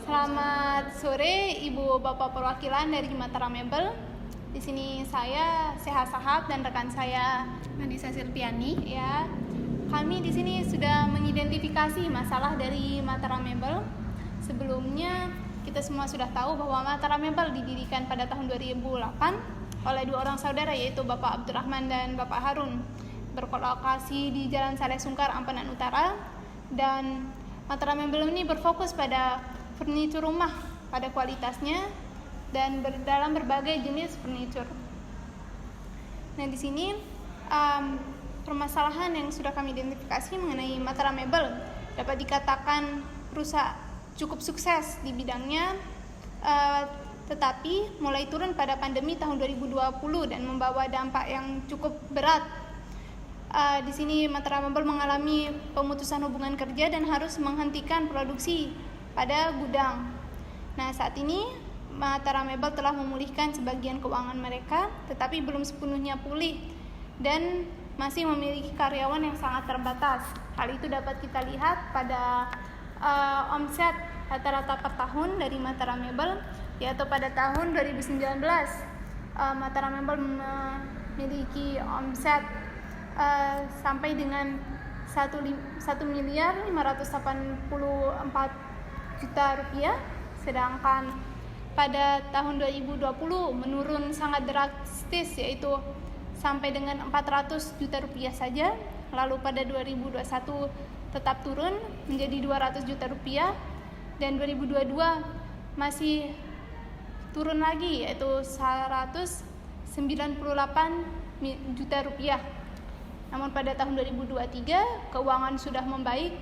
Selamat sore Ibu Bapak perwakilan dari Mataram Mebel. Di sini saya Seha Sahab dan rekan saya Anissa Silviani. Ya, kami di sini sudah mengidentifikasi masalah dari Mataram Mebel. Sebelumnya kita semua sudah tahu bahwa Mataram Mebel didirikan pada tahun 2008 oleh dua orang saudara, yaitu Bapak Abdurrahman dan Bapak Harun, berlokasi di Jalan Saleh Sungkar, Ampanan Utara. Dan Mataram Mebel ini berfokus pada furnitur rumah pada kualitasnya dan dalam berbagai jenis furnitur. Nah, di sini permasalahan yang sudah kami identifikasi mengenai Mataram Mebel dapat dikatakan perusahaan cukup sukses di bidangnya, tetapi mulai turun pada pandemi tahun 2020 dan membawa dampak yang cukup berat. Di sini Mataram Mebel mengalami pemutusan hubungan kerja dan harus menghentikan produksi pada gudang. Nah, saat ini Mataram Mebel telah memulihkan sebagian keuangan mereka, tetapi belum sepenuhnya pulih dan masih memiliki karyawan yang sangat terbatas. Hal itu dapat kita lihat pada omset rata-rata per tahun dari Mataram Mebel, yaitu pada tahun 2019 Mataram Mebel memiliki omset sampai dengan 1.584 juta rupiah, sedangkan pada tahun 2020 menurun sangat drastis, yaitu sampai dengan 400 juta rupiah saja. Lalu pada 2021 tetap turun menjadi 200 juta rupiah, dan 2022 masih turun lagi, yaitu 198 juta rupiah. Namun pada tahun 2023 keuangan sudah membaik,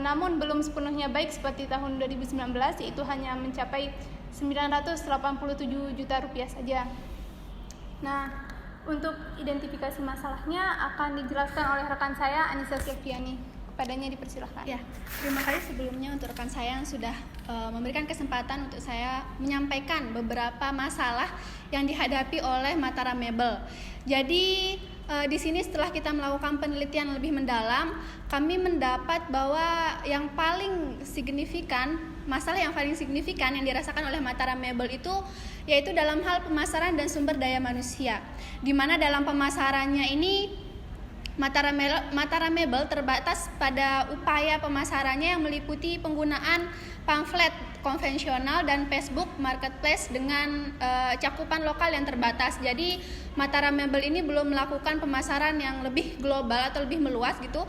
namun belum sepenuhnya baik seperti tahun 2019, yaitu hanya mencapai 987 juta rupiah saja. Nah, untuk identifikasi masalahnya akan dijelaskan oleh rekan saya Anissa Silviani. Kepadanya dipersilahkan. Ya, terima kasih sebelumnya untuk rekan saya yang sudah memberikan kesempatan untuk saya menyampaikan beberapa masalah yang dihadapi oleh Mataram Mebel. Jadi di sini setelah kita melakukan penelitian lebih mendalam, kami mendapat bahwa yang paling signifikan, masalah yang paling signifikan yang dirasakan oleh Mataram Mebel itu yaitu dalam hal pemasaran dan sumber daya manusia. Di mana dalam pemasarannya ini Mataram Mebel terbatas pada upaya pemasarannya yang meliputi penggunaan pamflet konvensional dan Facebook Marketplace dengan cakupan lokal yang terbatas. Jadi Mataram Mebel ini belum melakukan pemasaran yang lebih global atau lebih meluas gitu.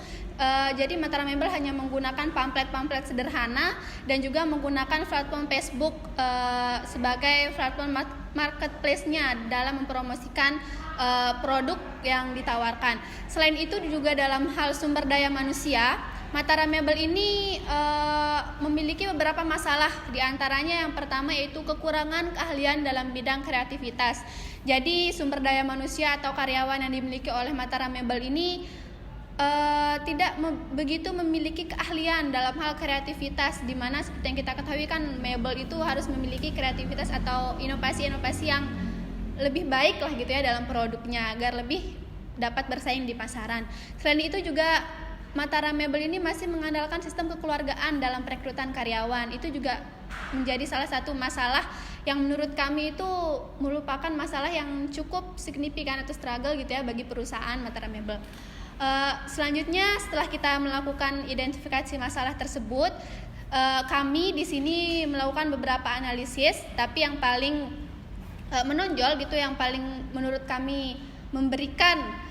Jadi Mataram Mebel hanya menggunakan pamflet-pamflet sederhana dan juga menggunakan platform Facebook sebagai platform marketplace-nya dalam mempromosikan produk yang ditawarkan. Selain itu juga dalam hal sumber daya manusia, Mataram Mebel ini memiliki beberapa masalah. Di antaranya yang pertama yaitu kekurangan keahlian dalam bidang kreativitas. Jadi sumber daya manusia atau karyawan yang dimiliki oleh Mataram Mebel ini tidak begitu memiliki keahlian dalam hal kreativitas, di mana seperti yang kita ketahui kan mebel itu harus memiliki kreativitas atau inovasi-inovasi yang lebih baik lah gitu ya dalam produknya agar lebih dapat bersaing di pasaran. Selain itu juga Mataram Mebel ini masih mengandalkan sistem kekeluargaan dalam perekrutan karyawan. Itu juga menjadi salah satu masalah yang menurut kami itu merupakan masalah yang cukup signifikan atau struggle gitu ya bagi perusahaan Mataram Mebel. Selanjutnya setelah kita melakukan identifikasi masalah tersebut, kami di sini melakukan beberapa analisis, tapi yang paling menonjol gitu, yang paling menurut kami memberikan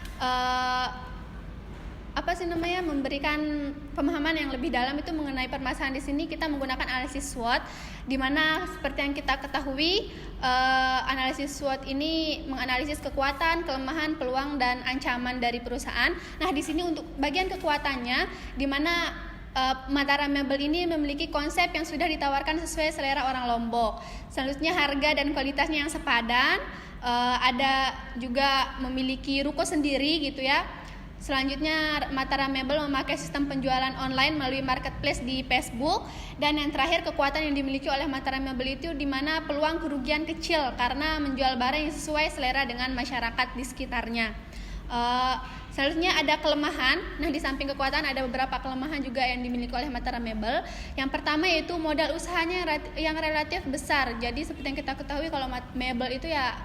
memberikan pemahaman yang lebih dalam itu mengenai permasalahan di sini, kita menggunakan analisis SWOT, di mana seperti yang kita ketahui analisis SWOT ini menganalisis kekuatan, kelemahan, peluang dan ancaman dari perusahaan. Nah, di sini untuk bagian kekuatannya, di mana Mataram Mebel ini memiliki konsep yang sudah ditawarkan sesuai selera orang Lombok. Selanjutnya harga dan kualitasnya yang sepadan, ada juga memiliki ruko sendiri gitu ya. Selanjutnya Mataram Mebel memakai sistem penjualan online melalui marketplace di Facebook. Dan yang terakhir kekuatan yang dimiliki oleh Mataram Mebel itu di mana peluang kerugian kecil karena menjual barang yang sesuai selera dengan masyarakat di sekitarnya. Selanjutnya ada kelemahan. Nah, di samping kekuatan ada beberapa kelemahan juga yang dimiliki oleh Mataram Mebel. Yang pertama yaitu modal usahanya yang relatif besar. Jadi seperti yang kita ketahui kalau mebel itu ya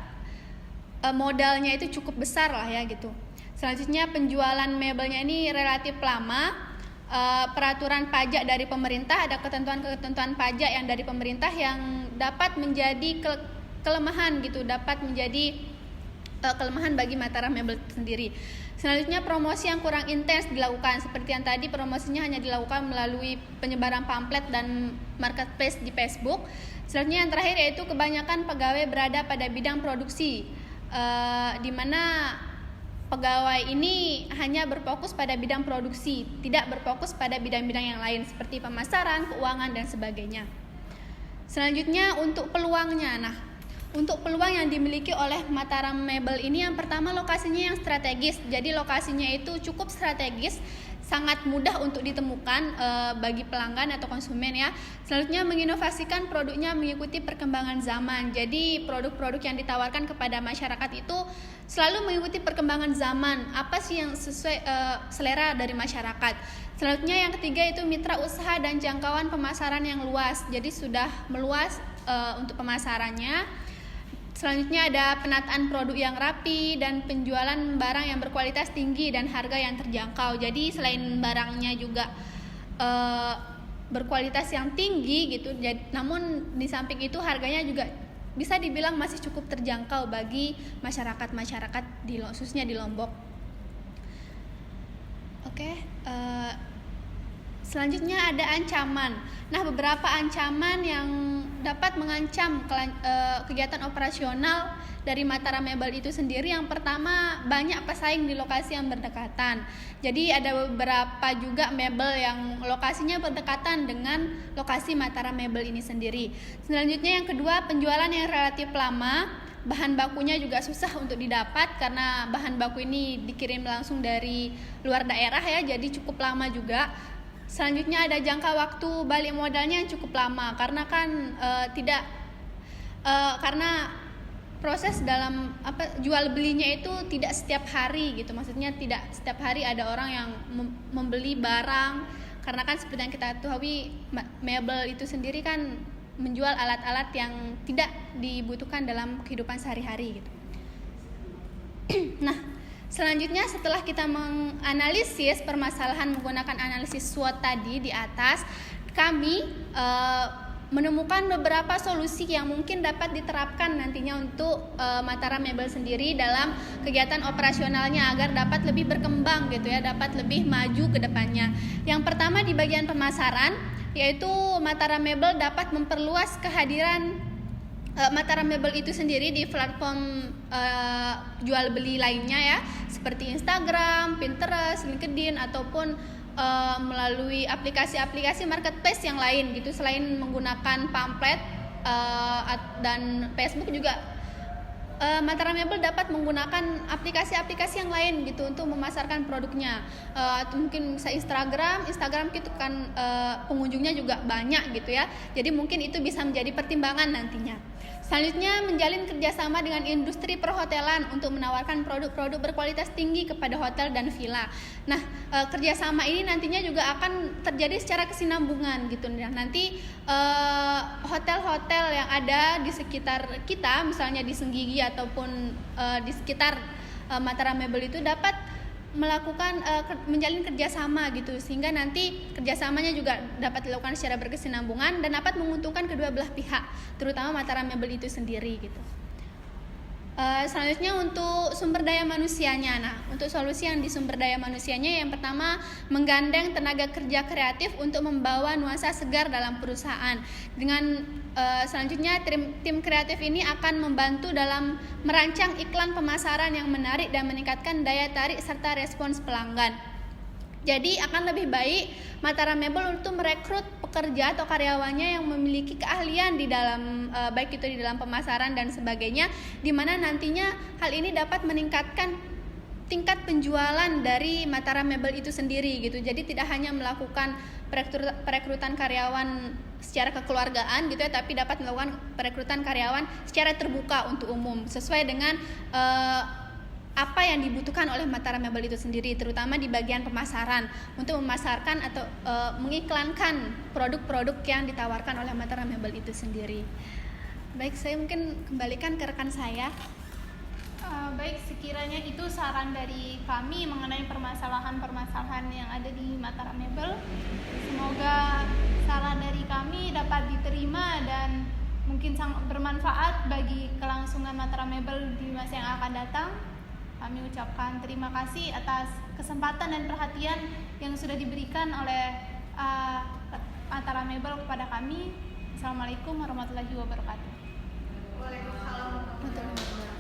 modalnya itu cukup besar lah ya gitu. Selanjutnya penjualan mebelnya ini relatif lama. Peraturan pajak dari pemerintah, ada ketentuan-ketentuan pajak yang dari pemerintah yang dapat menjadi kelemahan gitu, dapat menjadi kelemahan bagi Mataram Mebel sendiri. Selanjutnya promosi yang kurang intens dilakukan, seperti yang tadi promosinya hanya dilakukan melalui penyebaran pamflet dan marketplace di Facebook. Selanjutnya yang terakhir yaitu kebanyakan pegawai berada pada bidang produksi, di mana pegawai ini hanya berfokus pada bidang produksi, tidak berfokus pada bidang-bidang yang lain seperti pemasaran, keuangan dan sebagainya. Selanjutnya untuk peluangnya. Nah, untuk peluang yang dimiliki oleh Mataram Mebel ini yang pertama lokasinya yang strategis. Jadi lokasinya itu cukup strategis, sangat mudah untuk ditemukan bagi pelanggan atau konsumen ya. Selanjutnya menginovasikan produknya mengikuti perkembangan zaman. Jadi produk-produk yang ditawarkan kepada masyarakat itu selalu mengikuti perkembangan zaman. Apa sih yang sesuai selera dari masyarakat. Selanjutnya yang ketiga itu mitra usaha dan jangkauan pemasaran yang luas. Jadi sudah meluas untuk pemasarannya. Selanjutnya ada penataan produk yang rapi dan penjualan barang yang berkualitas tinggi dan harga yang terjangkau. Jadi selain barangnya juga berkualitas yang tinggi gitu, namun di samping itu harganya juga bisa dibilang masih cukup terjangkau bagi masyarakat khususnya di Lombok. Oke, selanjutnya ada ancaman. Nah, beberapa ancaman yang dapat mengancam kegiatan operasional dari Mataram Mebel itu sendiri. Yang pertama, banyak pesaing di lokasi yang berdekatan. Jadi ada beberapa juga mebel yang lokasinya berdekatan dengan lokasi Mataram Mebel ini sendiri. Selanjutnya yang kedua, penjualan yang relatif lama. Bahan bakunya juga susah untuk didapat karena bahan baku ini dikirim langsung dari luar daerah ya, jadi cukup lama juga. Selanjutnya ada jangka waktu balik modalnya yang cukup lama karena kan karena proses dalam jual belinya itu tidak setiap hari gitu. Maksudnya tidak setiap hari ada orang yang membeli barang, karena kan seperti yang kita ketahui mebel itu sendiri kan menjual alat-alat yang tidak dibutuhkan dalam kehidupan sehari-hari gitu. Nah, selanjutnya setelah kita menganalisis permasalahan menggunakan analisis SWOT tadi di atas, kami menemukan beberapa solusi yang mungkin dapat diterapkan nantinya untuk Mataram Mebel sendiri dalam kegiatan operasionalnya agar dapat lebih berkembang gitu ya, dapat lebih maju ke depannya. Yang pertama di bagian pemasaran, yaitu Mataram Mebel dapat memperluas kehadiran Mataram Mebel itu sendiri di platform jual beli lainnya ya, seperti Instagram, Pinterest, LinkedIn ataupun melalui aplikasi-aplikasi marketplace yang lain gitu. Selain menggunakan pamflet dan Facebook juga Mataram Mebel dapat menggunakan aplikasi-aplikasi yang lain gitu untuk memasarkan produknya. Mungkin bisa Instagram gitu kan pengunjungnya juga banyak gitu ya. Jadi mungkin itu bisa menjadi pertimbangan nantinya. Selanjutnya menjalin kerjasama dengan industri perhotelan untuk menawarkan produk-produk berkualitas tinggi kepada hotel dan villa. Nah, kerjasama ini nantinya juga akan terjadi secara kesinambungan gitu. Nanti hotel-hotel yang ada di sekitar kita, misalnya di Senggigi ataupun di sekitar Mataram Mebel itu dapat melakukan menjalin kerjasama gitu, sehingga nanti kerjasamanya juga dapat dilakukan secara berkesinambungan dan dapat menguntungkan kedua belah pihak, terutama Mataram Mebel itu sendiri gitu. Selanjutnya untuk sumber daya manusianya. Nah, untuk solusi yang di sumber daya manusianya, yang pertama menggandeng tenaga kerja kreatif untuk membawa nuansa segar dalam perusahaan. Dengan selanjutnya tim kreatif ini akan membantu dalam merancang iklan pemasaran yang menarik dan meningkatkan daya tarik serta respons pelanggan. Jadi akan lebih baik Mataram Mebel untuk merekrut pekerja atau karyawannya yang memiliki keahlian di dalam baik itu di dalam pemasaran dan sebagainya, di mana nantinya hal ini dapat meningkatkan tingkat penjualan dari Mataram Mebel itu sendiri gitu. Jadi tidak hanya melakukan perekrutan karyawan secara kekeluargaan gitu ya, tapi dapat melakukan perekrutan karyawan secara terbuka untuk umum sesuai dengan apa yang dibutuhkan oleh Mataram Mebel itu sendiri, terutama di bagian pemasaran untuk memasarkan atau mengiklankan produk-produk yang ditawarkan oleh Mataram Mebel itu sendiri. Baik, saya mungkin kembalikan ke rekan saya. Baik, sekiranya itu saran dari kami mengenai permasalahan-permasalahan yang ada di Mataram Mebel. Semoga saran dari kami dapat diterima dan mungkin sangat bermanfaat bagi kelangsungan Mataram Mebel di masa yang akan datang. Kami ucapkan terima kasih atas kesempatan dan perhatian yang sudah diberikan oleh Mataram Mebel kepada kami. Assalamualaikum warahmatullahi wabarakatuh. Waalaikumsalam warahmatullahi wabarakatuh.